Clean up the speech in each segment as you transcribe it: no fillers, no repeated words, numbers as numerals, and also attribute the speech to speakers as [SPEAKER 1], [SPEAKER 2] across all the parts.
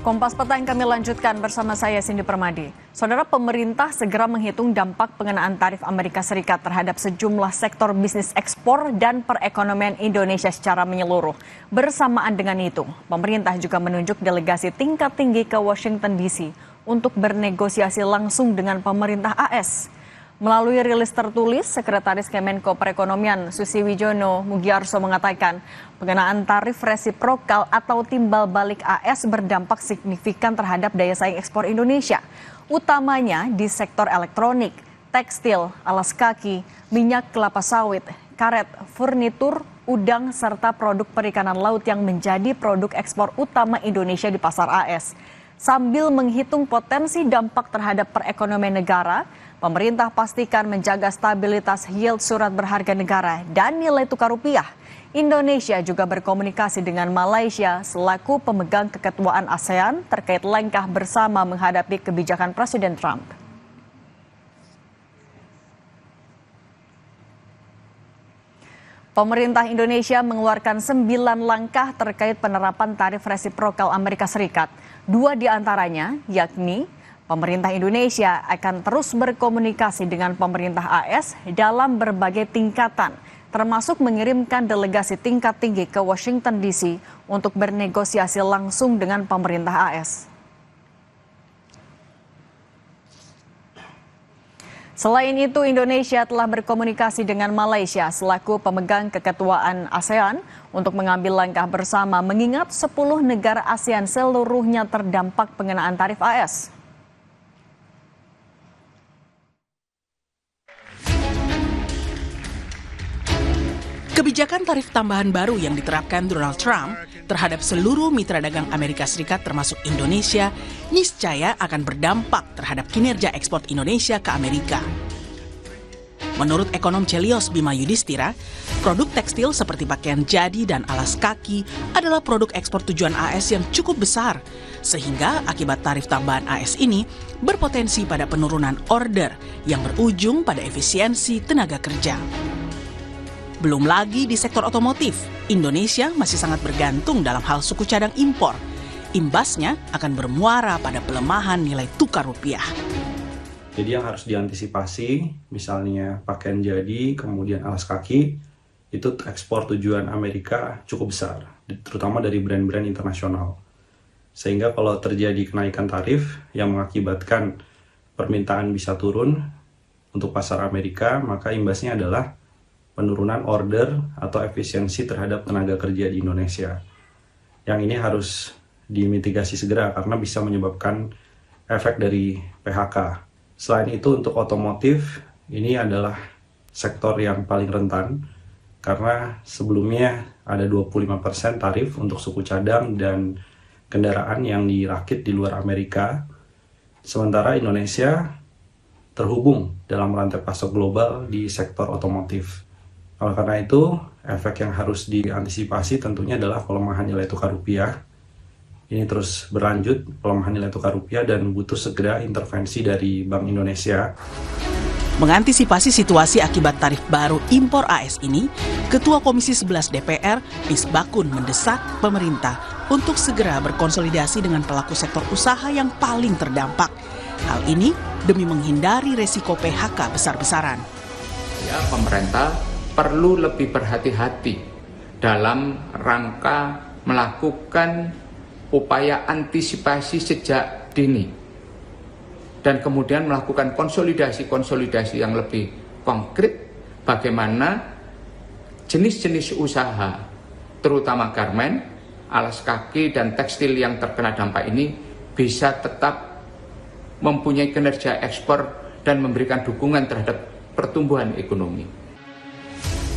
[SPEAKER 1] Kompas Petang kami lanjutkan bersama saya Cindy Permadi. Saudara, pemerintah segera menghitung dampak pengenaan tarif Amerika Serikat terhadap sejumlah sektor bisnis ekspor dan perekonomian Indonesia secara menyeluruh. Bersamaan dengan itu, pemerintah juga menunjuk delegasi tingkat tinggi ke Washington DC untuk bernegosiasi langsung dengan pemerintah AS. Melalui rilis tertulis, Sekretaris Kemenko Perekonomian Susi Wijono Mugiarso mengatakan pengenaan tarif resiprokal atau timbal balik AS berdampak signifikan terhadap daya saing ekspor Indonesia, utamanya di sektor elektronik, tekstil, alas kaki, minyak kelapa sawit, karet, furnitur, udang, serta produk perikanan laut yang menjadi produk ekspor utama Indonesia di pasar AS. Sambil menghitung potensi dampak terhadap perekonomian negara, pemerintah pastikan menjaga stabilitas yield surat berharga negara dan nilai tukar rupiah. Indonesia juga berkomunikasi dengan Malaysia selaku pemegang keketuaan ASEAN terkait langkah bersama menghadapi kebijakan Presiden Trump. Pemerintah Indonesia mengeluarkan 9 langkah terkait penerapan tarif resiprokal Amerika Serikat. 2 di antaranya, yakni pemerintah Indonesia akan terus berkomunikasi dengan pemerintah AS dalam berbagai tingkatan, termasuk mengirimkan delegasi tingkat tinggi ke Washington DC untuk bernegosiasi langsung dengan pemerintah AS. Selain itu, Indonesia telah berkomunikasi dengan Malaysia selaku pemegang keketuaan ASEAN untuk mengambil langkah bersama mengingat 10 negara ASEAN seluruhnya terdampak pengenaan tarif AS.
[SPEAKER 2] Kebijakan tarif tambahan baru yang diterapkan Donald Trump terhadap seluruh mitra dagang Amerika Serikat termasuk Indonesia niscaya akan berdampak terhadap kinerja ekspor Indonesia ke Amerika. Menurut ekonom Celios Bima Yudhistira, produk tekstil seperti pakaian jadi dan alas kaki adalah produk ekspor tujuan AS yang cukup besar, sehingga akibat tarif tambahan AS ini berpotensi pada penurunan order yang berujung pada efisiensi tenaga kerja. Belum lagi di sektor otomotif, Indonesia masih sangat bergantung dalam hal suku cadang impor. Imbasnya akan bermuara pada pelemahan nilai tukar rupiah.
[SPEAKER 3] Jadi yang harus diantisipasi, misalnya pakaian jadi, kemudian alas kaki, itu ekspor tujuan Amerika cukup besar, terutama dari brand-brand internasional. Sehingga kalau terjadi kenaikan tarif yang mengakibatkan permintaan bisa turun untuk pasar Amerika, maka imbasnya adalah penurunan order atau efisiensi terhadap tenaga kerja di Indonesia. Yang ini harus dimitigasi segera karena bisa menyebabkan efek dari PHK. Selain itu untuk otomotif, ini adalah sektor yang paling rentan karena sebelumnya ada 25% tarif untuk suku cadang dan kendaraan yang dirakit di luar Amerika. Sementara Indonesia terhubung dalam rantai pasok global di sektor otomotif. Oleh karena itu, efek yang harus diantisipasi tentunya adalah pelemahan nilai tukar rupiah. Ini terus berlanjut, pelemahan nilai tukar rupiah, dan butuh segera intervensi dari Bank Indonesia.
[SPEAKER 2] Mengantisipasi situasi akibat tarif baru impor AS ini, Ketua Komisi 11 DPR, Misbakun, mendesak pemerintah untuk segera berkonsolidasi dengan pelaku sektor usaha yang paling terdampak. Hal ini demi menghindari resiko PHK besar-besaran.
[SPEAKER 4] Ya, pemerintah perlu lebih berhati-hati dalam rangka melakukan upaya antisipasi sejak dini dan kemudian melakukan konsolidasi yang lebih konkret bagaimana jenis-jenis usaha terutama garmen, alas kaki dan tekstil yang terkena dampak ini bisa tetap mempunyai kinerja ekspor dan memberikan dukungan terhadap pertumbuhan ekonomi.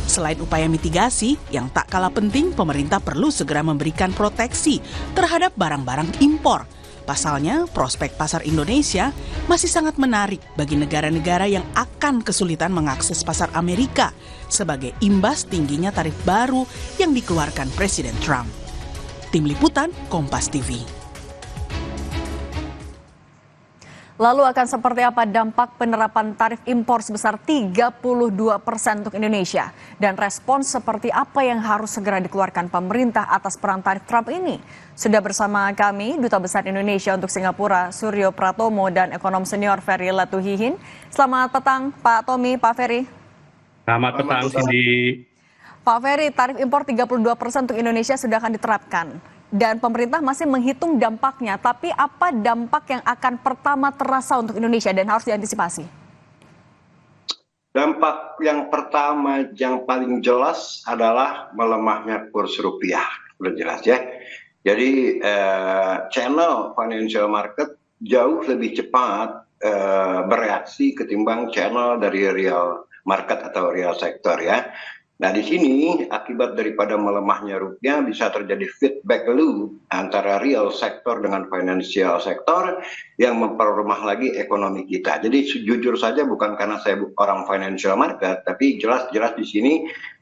[SPEAKER 2] Selain upaya mitigasi, yang tak kalah penting, pemerintah perlu segera memberikan proteksi terhadap barang-barang impor. Pasalnya, prospek pasar Indonesia masih sangat menarik bagi negara-negara yang akan kesulitan mengakses pasar Amerika sebagai imbas tingginya tarif baru yang dikeluarkan Presiden Trump. Tim Liputan, Kompas TV.
[SPEAKER 1] Lalu akan seperti apa dampak penerapan tarif impor sebesar 32% untuk Indonesia? Dan respons seperti apa yang harus segera dikeluarkan pemerintah atas perang tarif Trump ini? Sudah bersama kami Duta Besar Indonesia untuk Singapura, Suryo Pratomo, dan ekonom senior Ferry Latuhihin. Selamat petang Pak Tommy, Pak Ferry.
[SPEAKER 5] Selamat petang, Cindy.
[SPEAKER 1] Pak Ferry, tarif impor 32% untuk Indonesia sudah akan diterapkan. Dan pemerintah masih menghitung dampaknya, tapi apa dampak yang akan pertama terasa untuk Indonesia dan harus diantisipasi?
[SPEAKER 6] Dampak yang pertama yang paling jelas adalah melemahnya kurs rupiah, sudah jelas ya. Jadi channel financial market jauh lebih cepat bereaksi ketimbang channel dari real market atau real sector ya. Nah di sini akibat daripada melemahnya rupiah bisa terjadi feedback loop antara real sektor dengan financial sektor yang memperlemah lagi ekonomi kita. Jadi jujur saja bukan karena saya orang financial market, tapi jelas-jelas di sini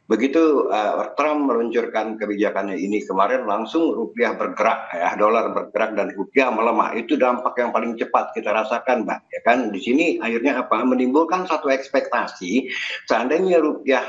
[SPEAKER 6] begitu Trump meluncurkan kebijakannya ini kemarin langsung rupiah bergerak ya, dolar bergerak dan rupiah melemah. Itu dampak yang paling cepat kita rasakan, Mbak. Ya kan di sini akhirnya apa? Menimbulkan satu ekspektasi seandainya rupiah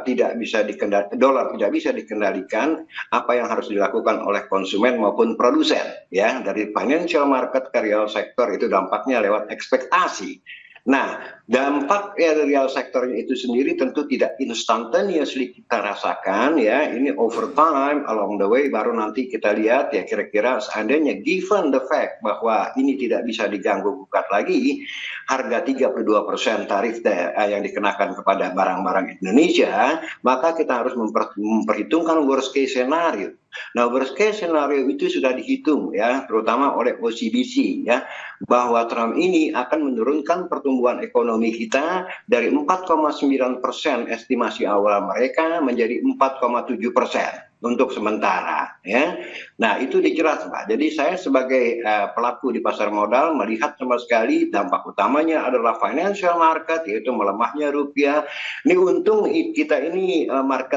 [SPEAKER 6] tidak bisa dikendalikan, dolar tidak bisa dikendalikan, apa yang harus dilakukan oleh konsumen maupun produsen ya, dari financial market ke real sector itu dampaknya lewat ekspektasi. Nah, dampak real sektornya itu sendiri tentu tidak instantaneously kita rasakan ya, ini over time along the way baru nanti kita lihat ya kira-kira seandainya given the fact bahwa ini tidak bisa diganggu gugat lagi, harga 32% tarif yang dikenakan kepada barang-barang Indonesia, maka kita harus memperhitungkan worst case scenario. Nah, worst case scenario itu sudah dihitung ya, terutama oleh OCBC ya, bahwa Trump ini akan menurunkan pertumbuhan ekonomi kita dari 4,9% estimasi awal mereka menjadi 4,7% untuk sementara ya. Nah itu dijelas Pak. Jadi saya sebagai pelaku di pasar modal melihat sama sekali dampak utamanya adalah financial market, yaitu melemahnya rupiah. Ini untung kita ini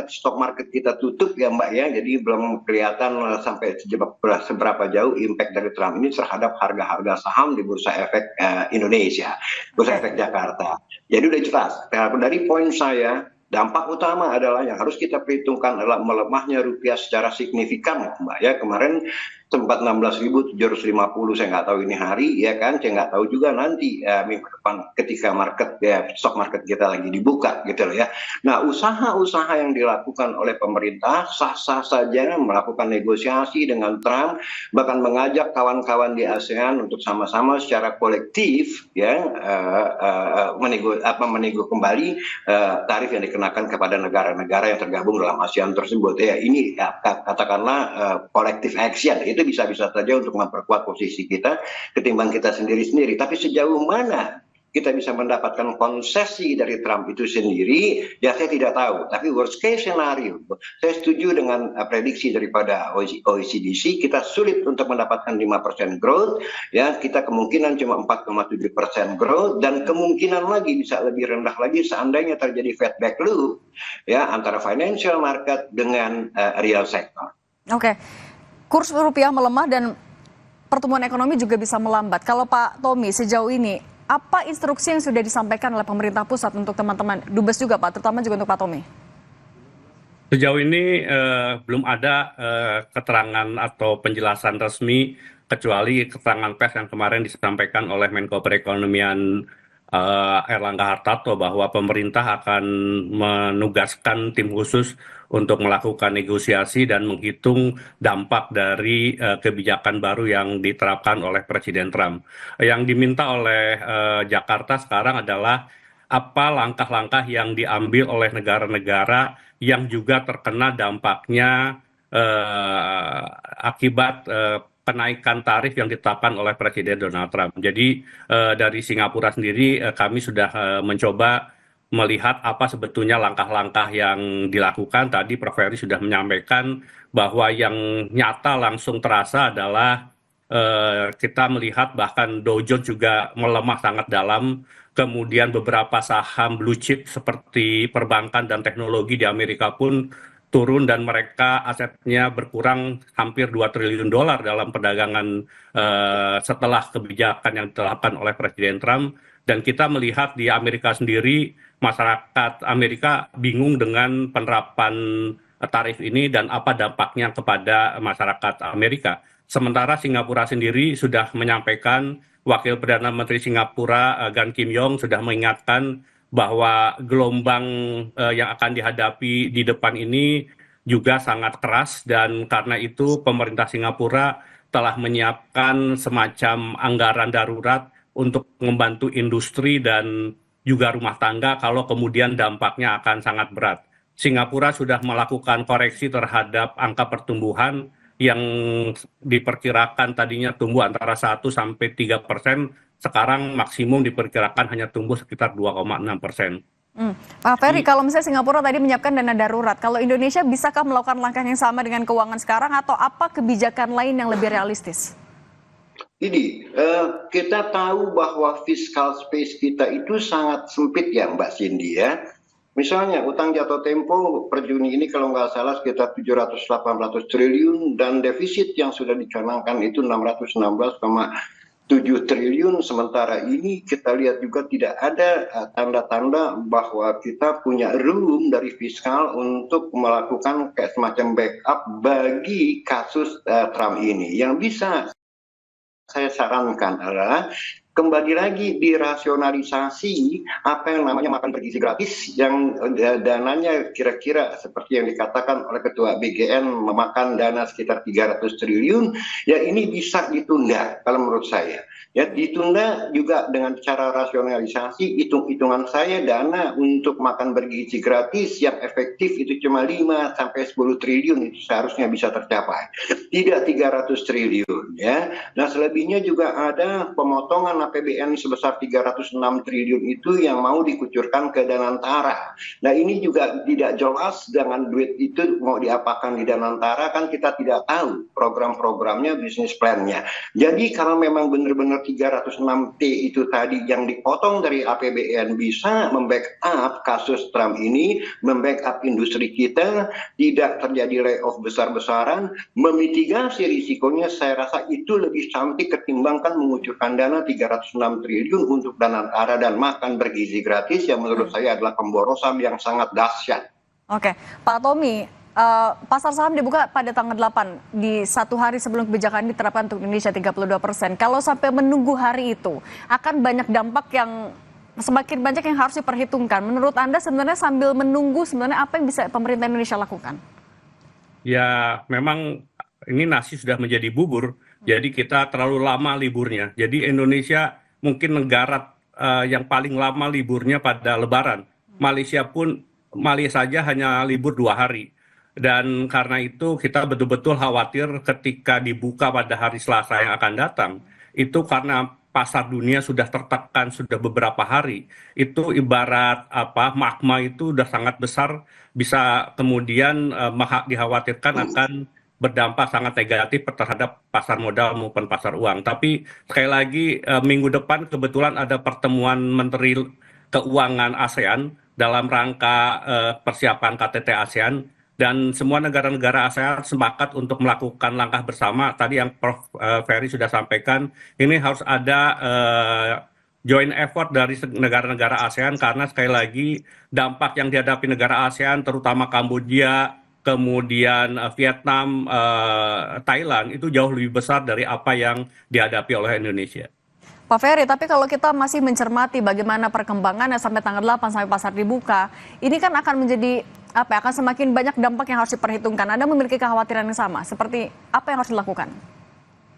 [SPEAKER 6] stock market kita tutup ya Mbak ya, jadi belum kelihatan sampai seberapa jauh impact dari Trump ini terhadap harga-harga saham di Bursa Efek Indonesia, Bursa Efek Jakarta. Jadi udah jelas. Dari poin saya, dampak utama adalah yang harus kita perhitungkan adalah melemahnya rupiah secara signifikan, Mbak ya. Kemarin sempat 16.750, saya nggak tahu ini hari ya kan, saya nggak tahu juga nanti minggu depan ketika market ya stock market kita lagi dibuka gitu loh ya. Nah usaha-usaha yang dilakukan oleh pemerintah sah-sah saja melakukan negosiasi dengan Trump, bahkan mengajak kawan-kawan di ASEAN untuk sama-sama secara kolektif ya menego kembali tarif yang dikenakan kepada negara-negara yang tergabung dalam ASEAN tersebut ya. Ini ya, katakanlah collective action itu bisa-bisa saja untuk memperkuat posisi kita ketimbang kita sendiri-sendiri. Tapi sejauh mana kita bisa mendapatkan konsesi dari Trump itu sendiri, ya saya tidak tahu. Tapi worst case scenario, saya setuju dengan prediksi daripada OECDC, kita sulit untuk mendapatkan 5% growth, ya kita kemungkinan cuma 4,7% growth, dan kemungkinan lagi bisa lebih rendah lagi seandainya terjadi feedback loop, ya antara financial market dengan real sector.
[SPEAKER 1] Oke. Kurs rupiah melemah dan pertumbuhan ekonomi juga bisa melambat. Kalau Pak Tommy sejauh ini, apa instruksi yang sudah disampaikan oleh pemerintah pusat untuk teman-teman Dubes juga Pak, terutama juga untuk Pak Tommy?
[SPEAKER 5] Sejauh ini belum ada keterangan atau penjelasan resmi kecuali keterangan pers yang kemarin disampaikan oleh Menko Perekonomian Airlangga Hartarto bahwa pemerintah akan menugaskan tim khusus untuk melakukan negosiasi dan menghitung dampak dari kebijakan baru yang diterapkan oleh Presiden Trump. Yang diminta oleh Jakarta sekarang adalah apa langkah-langkah yang diambil oleh negara-negara yang juga terkena dampaknya akibat kenaikan tarif yang ditetapkan oleh Presiden Donald Trump. Jadi dari Singapura sendiri kami sudah mencoba melihat apa sebetulnya langkah-langkah yang dilakukan. Tadi Prof. Ferry sudah menyampaikan bahwa yang nyata langsung terasa adalah kita melihat bahkan Dow Jones juga melemah sangat dalam. Kemudian beberapa saham blue chip seperti perbankan dan teknologi di Amerika pun turun dan mereka asetnya berkurang hampir 2 triliun dolar dalam perdagangan setelah kebijakan yang diterapkan oleh Presiden Trump. Dan kita melihat di Amerika sendiri, masyarakat Amerika bingung dengan penerapan tarif ini dan apa dampaknya kepada masyarakat Amerika. Sementara Singapura sendiri sudah menyampaikan, Wakil Perdana Menteri Singapura Gan Kim Yong sudah mengingatkan bahwa gelombang yang akan dihadapi di depan ini juga sangat keras, dan karena itu pemerintah Singapura telah menyiapkan semacam anggaran darurat untuk membantu industri dan juga rumah tangga kalau kemudian dampaknya akan sangat berat. Singapura sudah melakukan koreksi terhadap angka pertumbuhan yang diperkirakan tadinya tumbuh antara 1-3%, sekarang maksimum diperkirakan hanya tumbuh sekitar 2,6%.
[SPEAKER 1] Pak Ferry, kalau misalnya Singapura tadi menyiapkan dana darurat, kalau Indonesia bisakah melakukan langkah yang sama dengan keuangan sekarang atau apa kebijakan lain yang lebih realistis?
[SPEAKER 6] Ini kita tahu bahwa fiscal space kita itu sangat sempit ya Mbak Cindy ya. Misalnya utang jatuh tempo per Juni ini kalau nggak salah sekitar 700-800 triliun dan defisit yang sudah dicanangkan itu 616,7 triliun. Sementara ini kita lihat juga tidak ada tanda-tanda bahwa kita punya room dari fiskal untuk melakukan kayak semacam backup bagi kasus Trump ini. Yang bisa saya sarankan adalah kembali lagi dirasionalisasi apa yang namanya makan bergizi gratis yang dananya kira-kira seperti yang dikatakan oleh Ketua BGN memakan dana sekitar 300 triliun, ya ini bisa ditunda kalau menurut saya. Ya ditunda juga dengan cara rasionalisasi, hitung-hitungan saya dana untuk makan bergizi gratis yang efektif itu cuma 5-10 triliun itu seharusnya bisa tercapai. Tidak 300 triliun ya. Nah selebihnya juga ada pemotongan APBN sebesar 306 triliun itu yang mau dikucurkan ke Danantara. Nah ini juga tidak jelas dengan duit itu mau diapakan di Danantara, kan kita tidak tahu program-programnya, bisnis plan-nya. Jadi kalau memang benar-benar 306T itu tadi yang dipotong dari APBN bisa membackup kasus Trump ini, membackup industri kita, tidak terjadi layoff besar-besaran, memitigasi risikonya, saya rasa itu lebih cantik ketimbangkan mengucurkan dana 306 triliun untuk Danantara dan makan bergizi gratis yang menurut saya adalah pemborosan yang sangat dahsyat.
[SPEAKER 1] Oke, Pak Tommy, pasar saham dibuka pada tanggal 8 di satu hari sebelum kebijakan diterapkan untuk Indonesia 32%. Kalau sampai menunggu hari itu, akan banyak dampak yang semakin banyak yang harus diperhitungkan. Menurut Anda sebenarnya sambil menunggu sebenarnya apa yang bisa pemerintah Indonesia lakukan?
[SPEAKER 5] Ya, memang ini nasi sudah menjadi bubur, jadi kita terlalu lama liburnya. Jadi Indonesia mungkin negara yang paling lama liburnya pada Lebaran. Malaysia saja hanya libur 2 hari. Dan karena itu kita betul-betul khawatir ketika dibuka pada hari Selasa yang akan datang. Itu karena pasar dunia sudah tertekan sudah beberapa hari. Itu ibarat magma itu sudah sangat besar, bisa kemudian dikhawatirkan akan berdampak sangat negatif terhadap pasar modal maupun pasar uang. Tapi sekali lagi minggu depan kebetulan ada pertemuan Menteri Keuangan ASEAN dalam rangka persiapan KTT ASEAN. Dan semua negara-negara ASEAN sepakat untuk melakukan langkah bersama. Tadi yang Prof. Ferry sudah sampaikan, ini harus ada joint effort dari negara-negara ASEAN karena sekali lagi dampak yang dihadapi negara ASEAN, terutama Kamboja, kemudian Vietnam, Thailand, itu jauh lebih besar dari apa yang dihadapi oleh Indonesia.
[SPEAKER 1] Pak Ferry, tapi kalau kita masih mencermati bagaimana perkembangannya sampai tanggal 8 sampai pasar dibuka, ini kan akan menjadi akan semakin banyak dampak yang harus diperhitungkan. Anda memiliki kekhawatiran yang sama, seperti apa yang harus dilakukan?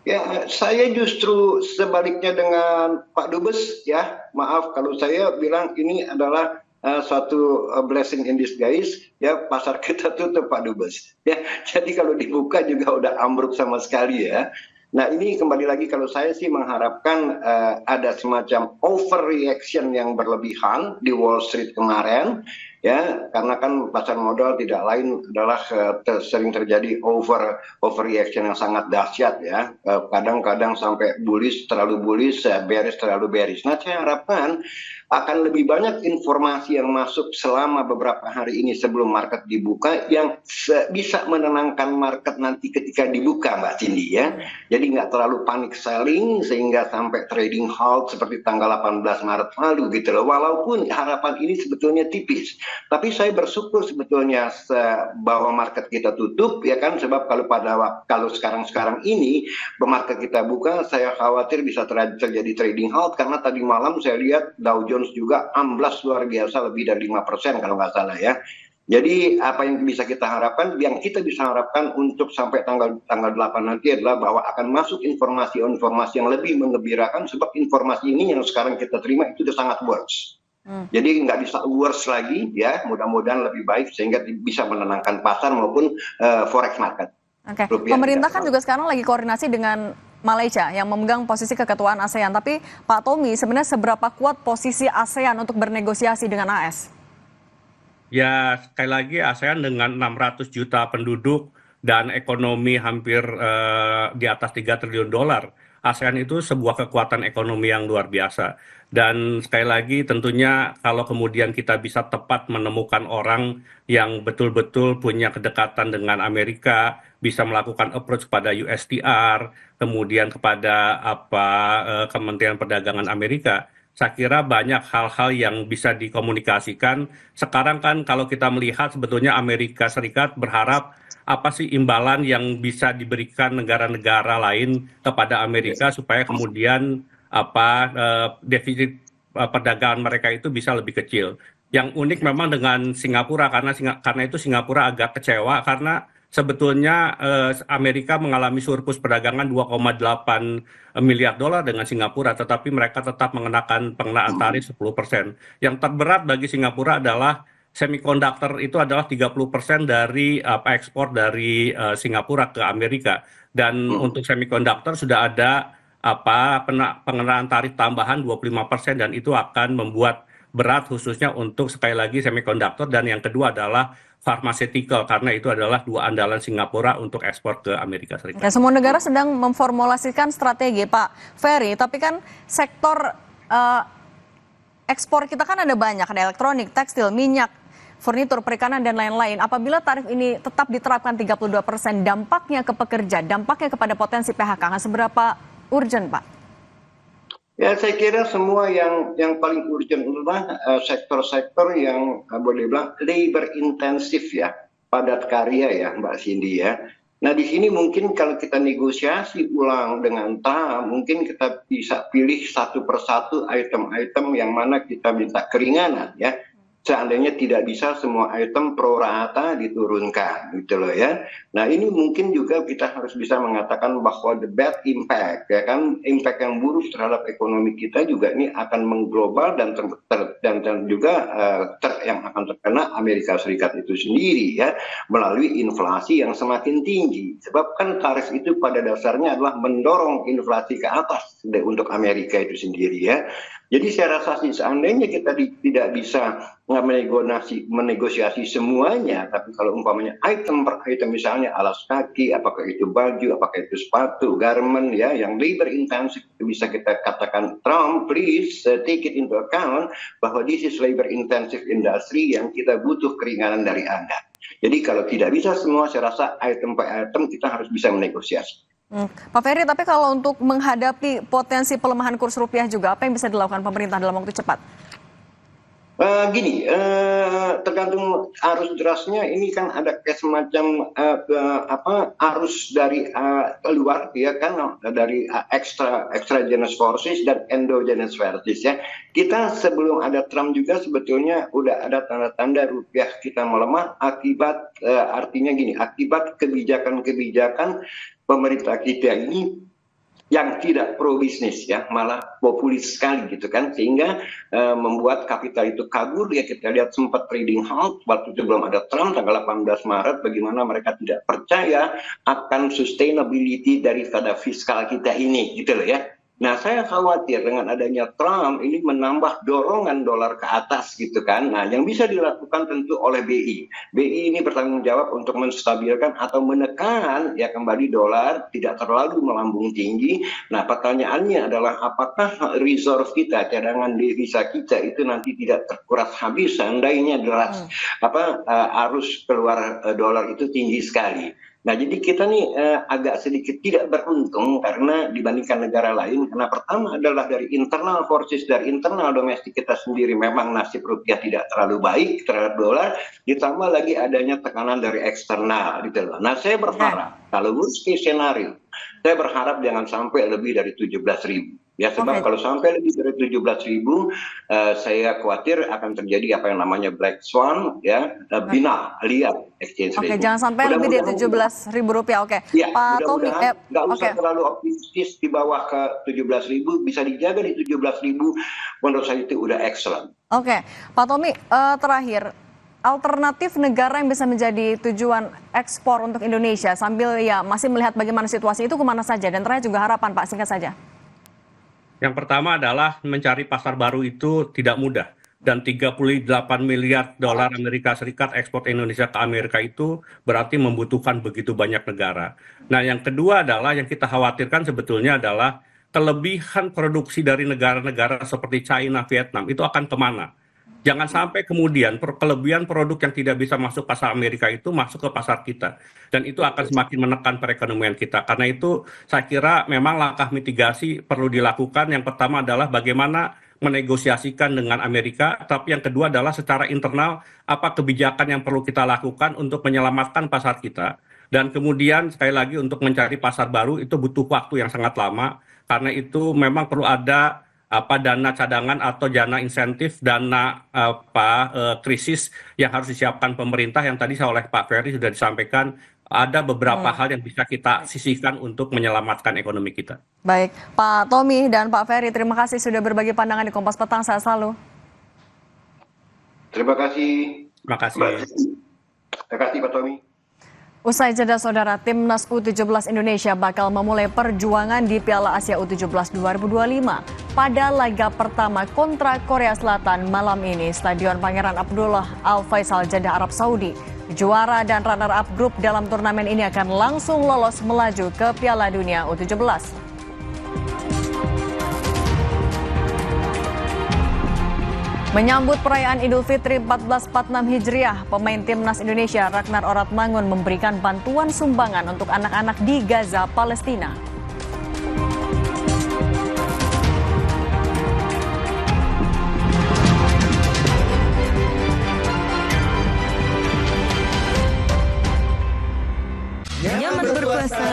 [SPEAKER 6] Ya, saya justru sebaliknya dengan Pak Dubes ya. Maaf kalau saya bilang ini adalah suatu blessing in disguise ya, pasar kita tutup Pak Dubes. Ya, jadi kalau dibuka juga udah ambruk sama sekali ya. Nah ini kembali lagi kalau saya sih mengharapkan ada semacam overreaction yang berlebihan di Wall Street kemarin. ya, karena kan pasar modal tidak lain adalah sering terjadi overreaction yang sangat dahsyat ya, kadang-kadang sampai bullish terlalu bullish, bearish terlalu bearish. Nah, saya harapkan akan lebih banyak informasi yang masuk selama beberapa hari ini sebelum market dibuka yang bisa menenangkan market nanti ketika dibuka, Mbak Cindy ya. Jadi nggak terlalu panik selling sehingga sampai trading halt seperti tanggal 18 Maret lalu gitu loh. Walaupun harapan ini sebetulnya tipis, tapi saya bersyukur sebetulnya bahwa market kita tutup ya kan, sebab kalau sekarang ini market kita buka, saya khawatir bisa terjadi trading halt karena tadi malam saya lihat Dow Jones juga amblas luar biasa lebih dari 5% kalau nggak salah ya. Jadi apa yang bisa kita harapkan, yang kita bisa harapkan untuk sampai tanggal 8 nanti adalah bahwa akan masuk informasi yang lebih menggembirakan, sebab informasi ini yang sekarang kita terima itu sudah sangat worse. Jadi nggak bisa worse lagi ya, mudah-mudahan lebih baik sehingga bisa menenangkan pasar maupun forex market.
[SPEAKER 1] Oke. Pemerintah kan juga sekarang lagi koordinasi dengan Malaysia yang memegang posisi keketuaan ASEAN. Tapi Pak Tommy, sebenarnya seberapa kuat posisi ASEAN untuk bernegosiasi dengan AS?
[SPEAKER 5] Ya, sekali lagi ASEAN dengan 600 juta penduduk dan ekonomi hampir di atas 3 triliun dolar. ASEAN itu sebuah kekuatan ekonomi yang luar biasa. Dan sekali lagi tentunya kalau kemudian kita bisa tepat menemukan orang yang betul-betul punya kedekatan dengan Amerika, bisa melakukan approach kepada USTR, kemudian kepada Kementerian Perdagangan Amerika, saya kira banyak hal-hal yang bisa dikomunikasikan. Sekarang kan kalau kita melihat sebetulnya Amerika Serikat berharap apa sih imbalan yang bisa diberikan negara-negara lain kepada Amerika supaya kemudian defisit perdagangan mereka itu bisa lebih kecil. Yang unik memang dengan Singapura karena itu Singapura agak kecewa karena sebetulnya Amerika mengalami surplus perdagangan 2,8 miliar dolar dengan Singapura, tetapi mereka tetap mengenaan tarif 10%. Yang terberat bagi Singapura adalah semikonduktor, itu adalah 30% dari ekspor dari Singapura ke Amerika. Dan untuk semikonduktor sudah ada pengenaan tarif tambahan 25% dan itu akan membuat berat khususnya untuk sekali lagi semikonduktor, dan yang kedua adalah pharmaceutical karena itu adalah dua andalan Singapura untuk ekspor ke Amerika Serikat.
[SPEAKER 1] Oke, semua negara sedang memformulasikan strategi, Pak Ferry, tapi kan sektor ekspor kita kan ada banyak, ada elektronik, tekstil, minyak, furnitur, perikanan, dan lain-lain. Apabila tarif ini tetap diterapkan 32%, dampaknya ke pekerja, dampaknya kepada potensi PHK, seberapa urgent, Pak?
[SPEAKER 6] Ya, saya kira semua yang paling urgent adalah sektor-sektor yang boleh bilang labor intensif ya, padat karya ya, Mbak Cindy ya. Nah, di sini mungkin kalau kita negosiasi ulang dengan Trump, mungkin kita bisa pilih satu persatu item-item yang mana kita minta keringanan ya. Seandainya tidak bisa semua item pro rata diturunkan gitu loh ya. Nah, ini mungkin juga kita harus bisa mengatakan bahwa the bad impact ya kan, impact yang buruk terhadap ekonomi kita juga ini akan mengglobal dan juga yang akan terkena Amerika Serikat itu sendiri ya, melalui inflasi yang semakin tinggi. Sebab kan tarif itu pada dasarnya adalah mendorong inflasi ke atas untuk Amerika itu sendiri ya. Jadi saya rasa sih seandainya kita tidak bisa menegosiasi semuanya, tapi kalau umpamanya item per item misalnya alas kaki, apakah itu baju, apakah itu sepatu, garment ya, yang labor intensive, bisa kita katakan Trump, please take it into account bahwa this is labor intensive industry yang kita butuh keringanan dari Anda. Jadi kalau tidak bisa semua, saya rasa item per item kita harus bisa menegosiasi.
[SPEAKER 1] Pak Ferry, tapi kalau untuk menghadapi potensi pelemahan kurs rupiah juga, apa yang bisa dilakukan pemerintah dalam waktu cepat?
[SPEAKER 6] Tergantung arus derasnya. Ini kan ada kayak semacam arus dari luar ya kan, dari exogenous forces dan endogenous forces ya. Kita sebelum ada Trump juga sebetulnya udah ada tanda-tanda rupiah kita melemah akibat artinya gini, akibat kebijakan-kebijakan pemerintah kita ini yang tidak pro bisnis ya, malah populis sekali gitu kan, sehingga membuat kapital itu kabur ya. Kita lihat sempat trading halt waktu itu belum ada Trump tanggal 18 Maret, bagaimana mereka tidak percaya akan sustainability daripada fiskal kita ini gitu loh ya. Nah, saya khawatir dengan adanya Trump ini menambah dorongan dolar ke atas gitu kan. Nah, yang bisa dilakukan tentu oleh BI. BI ini bertanggung jawab untuk menstabilkan atau menekan ya kembali dolar tidak terlalu melambung tinggi. Nah, pertanyaannya adalah apakah reserve kita, cadangan devisa kita itu nanti tidak terkuras habis seandainya arus keluar dolar itu tinggi sekali. Nah, jadi kita nih agak sedikit tidak beruntung karena dibandingkan negara lain. Karena pertama adalah dari internal forces, dari internal domestik kita sendiri memang nasib rupiah tidak terlalu baik terhadap dolar. Ditambah lagi adanya tekanan dari eksternal gitu loh. Nah, saya berharap kalau worst case scenario, saya berharap jangan sampai lebih dari 17.000. Ya, sebab kalau sampai lebih dari 17.000, saya khawatir akan terjadi apa yang namanya black swan, ya, binah liar exchange rate.
[SPEAKER 1] Oke, jangan sampai lebih dari 17.000 rupiah. Oke,
[SPEAKER 6] ya,
[SPEAKER 1] Pak Tommy,
[SPEAKER 6] nggak usah terlalu optimistis di bawah ke 17.000, bisa dijaga di 17.000, menurut saya itu udah excellent.
[SPEAKER 1] Oke, Pak Tommy, terakhir, alternatif negara yang bisa menjadi tujuan ekspor untuk Indonesia sambil ya masih melihat bagaimana situasi itu kemana saja? Dan terakhir juga harapan, Pak, singkat saja.
[SPEAKER 5] Yang pertama adalah mencari pasar baru itu tidak mudah. Dan 38 miliar dolar Amerika Serikat ekspor Indonesia ke Amerika itu berarti membutuhkan begitu banyak negara. Nah, yang kedua adalah yang kita khawatirkan sebetulnya adalah kelebihan produksi dari negara-negara seperti China, Vietnam itu akan kemana? Jangan sampai kemudian kelebihan produk yang tidak bisa masuk pasar Amerika itu masuk ke pasar kita. Dan itu akan semakin menekan perekonomian kita. Karena itu saya kira memang langkah mitigasi perlu dilakukan. Yang pertama adalah bagaimana menegosiasikan dengan Amerika. Tapi yang kedua adalah secara internal apa kebijakan yang perlu kita lakukan untuk menyelamatkan pasar kita. Dan kemudian sekali lagi untuk mencari pasar baru itu butuh waktu yang sangat lama. Karena itu memang perlu ada dana cadangan atau dana insentif, dana krisis yang harus disiapkan pemerintah yang tadi oleh Pak Ferry sudah disampaikan ada beberapa hal yang bisa kita sisihkan untuk menyelamatkan ekonomi kita.
[SPEAKER 1] Baik, Pak Tommy dan Pak Ferry, terima kasih sudah berbagi pandangan di Kompas Petang. Sehat selalu.
[SPEAKER 6] Terima kasih.
[SPEAKER 5] Terima kasih.
[SPEAKER 6] Terima kasih Pak Tommy.
[SPEAKER 1] Usai jeda, saudara, Timnas U17 Indonesia bakal memulai perjuangan di Piala Asia U17 2025 pada laga pertama kontra Korea Selatan malam ini Stadion Pangeran Abdullah Al Faisal, Jeddah, Arab Saudi. Juara dan runner-up grup dalam turnamen ini akan langsung lolos melaju ke Piala Dunia U17. Menyambut perayaan Idul Fitri 1446 Hijriah, pemain Timnas Indonesia Ragnar Oratmangun memberikan bantuan sumbangan untuk anak-anak di Gaza, Palestina.